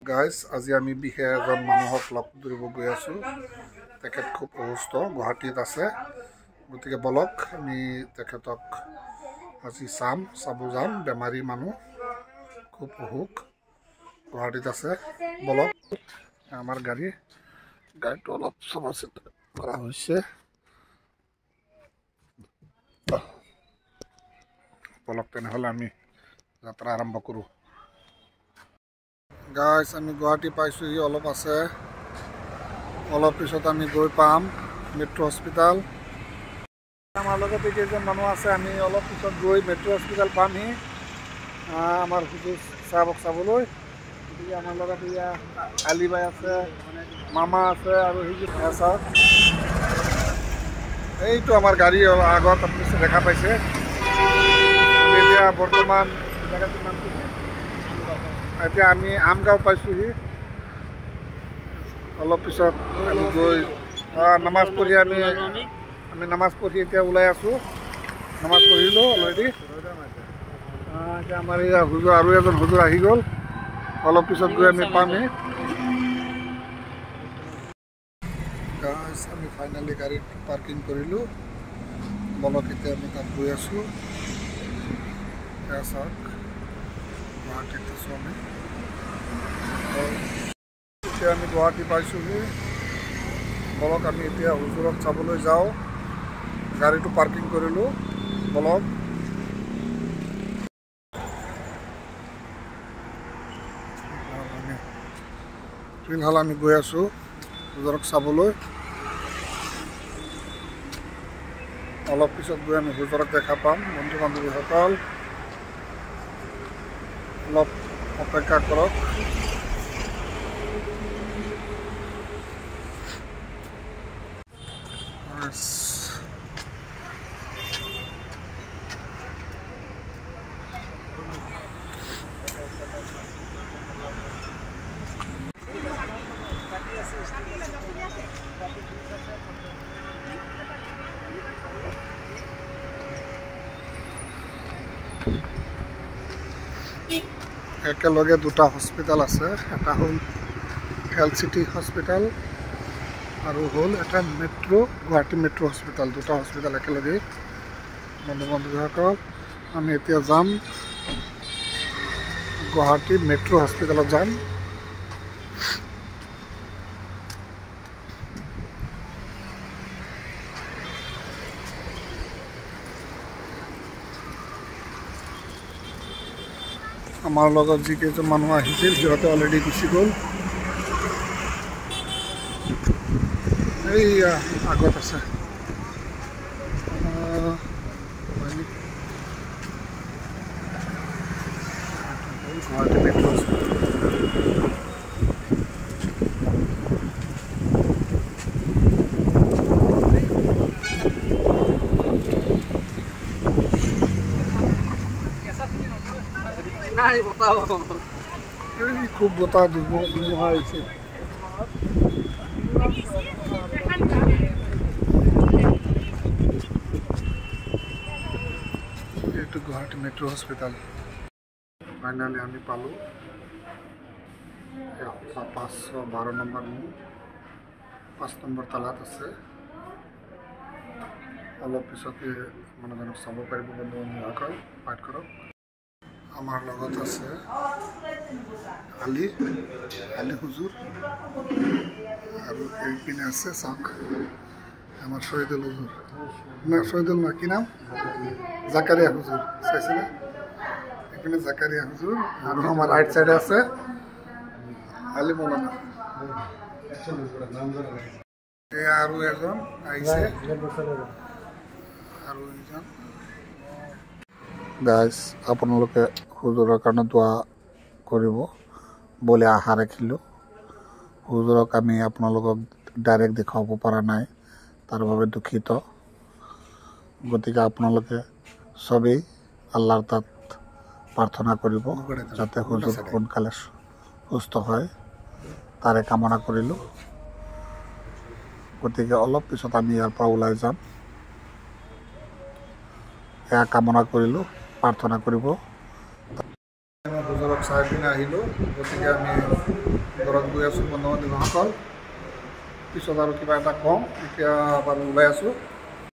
Guys আজি আমি বিশেষ এজন মানুহক লগ ধৰিব গৈ আছোঁ। তেখেত খুব অসুস্থ, গুৱাহাটীত আছে। গতিকে বলক আমি তেখেতক আজি চাব যাম। বেমাৰী মানুহ, খুব অসুখ, গুৱাহাটীত আছে। বলক আমাৰ গাড়ীটো অলপ চলা চিতা কৰা হৈছে। বলক তেনেহ'লে আমি যাত্ৰা আৰম্ভ কৰোঁ। গাইজ আমি গুৱাহাটী পাইছোঁহি, অলপ আছে, অলপ পিছত আমি গৈ পাম মেট্ৰ' হস্পিটাল। আমাৰ লগতে কেইজন মানুহ আছে, আমি অলপ পিছত গৈ মেট্ৰ' হস্পিটাল পামহি আমাৰ হুজুৰ চাহাবক চাবলৈ। গতিকে আমাৰ লগত এয়া আলিবাই আছে, মামা আছে আৰু চাওক, এইটো আমাৰ গাড়ী আগত আপুনি দেখা পাইছে। এতিয়া বৰ্তমান জেগাটোৰ নাম কি? এতিয়া আমি আমগাঁও পাইছোঁহি। অলপ পিছত আমি গৈ নামাজ পঢ়ি আমি নামাজ পঢ়ি এতিয়া ওলাই আছোঁ। নামাজ পঢ়িলোঁ অলৰেডি। এতিয়া আমাৰ এয়া হুজুৰ, আৰু এজন হুজুৰ আহি গ'ল। অলপ পিছত গৈ আমি পামহি। আমি ফাইনেলি গাড়ীত পাৰ্কিং কৰিলোঁ। বলক এতিয়া আমি তাত গৈ আছোঁ। এয়া চাওক, গুৱাহাটীত আছোঁ আমি। এতিয়া আমি গুৱাহাটী পাইছোঁহি। বলক আমি এতিয়া হুজুৰক চাবলৈ যাওঁ। গাড়ীটো পাৰ্কিং কৰিলোঁ। বলক ফিলহাল আমি গৈ আছোঁ হুজুৰক চাবলৈ। অলপ পিছত গৈ আমি হুজুৰক দেখা পাম। বন্ধু বান্ধৱীসকল অলপ অপেক্ষা কৰক। একেলগে দুটা হস্পিটেল আছে, এটা হ'ল হেল্থ চিটি হস্পিটেল আৰু হ'ল এটা গুৱাহাটী মেট্ৰ' হস্পিটেল। দুটা হস্পিটেল একেলগেই। বন্ধু বান্ধৱীসকল, আমি এতিয়া যাম গুৱাহাটী মেট্ৰ' হস্পিটেলত যাম। আমাৰ লগত যিকেইজন মানুহ আহিছিল সিহঁতে অলৰেডি গুচি গ'ল। এইয়া আগত আছে গুৱাহাটী মেট্ৰ' হস্পিটেল। খুব বতাহ ধুমুহা আহিছে। এইটো গুৱাহাটী মেট্ৰ' হস্পিটেল। ফাইনেলি আমি পালোঁ 512 নম্বৰ ৰুম, 5 নম্বৰ তালাত আছে। অলপ পিছতে মানুহজনক চাব পাৰিব। বন্ধু বান্ধৱীসকল ৱাইট কৰক। আমাৰ লগত আছে আলি হুজুৰ, আৰু এইপিনে আছে চাওক আমাৰ শহীদুল হুজুৰ, শহীদুল নহয়, কি নাম, জাকাৰিয়া হুজুৰ। চাইছেনে? এইপিনে জাকাৰিয়া হুজুৰ, আৰু আমাৰ ৰাইট চাইডে আছে আলি মৌলানা। এয়া আৰু এজন আহিছে, আৰু এজন। গাইজ আপোনালোকে হুজুৰৰ কাৰণে দোৱা কৰিব বুলি আশা ৰাখিলোঁ। হুজুৰক আমি আপোনালোকক ডাইৰেক্ট দেখুৱাব পৰা নাই, তাৰ বাবে দুখিত। গতিকে আপোনালোকে চবেই আল্লাহৰ তাত প্ৰাৰ্থনা কৰিব যাতে হুজুৰ সোনকালে সুস্থ হয়, তাৰে কামনা কৰিলোঁ। গতিকে অলপ পিছত আমি ইয়াৰ পৰা ওলাই যাম। এয়া কামনা কৰিলোঁ, প্ৰাৰ্থনা কৰিব। হুজুৰক ঘৰত চাই পিনে আহিলোঁ, গতিকে আমি ঘৰত গৈ আছোঁ বন্ধু বান্ধৱীসকল। পিছত আৰু কিবা এটা কওঁ, এতিয়া বাৰু ওলাই আছোঁ।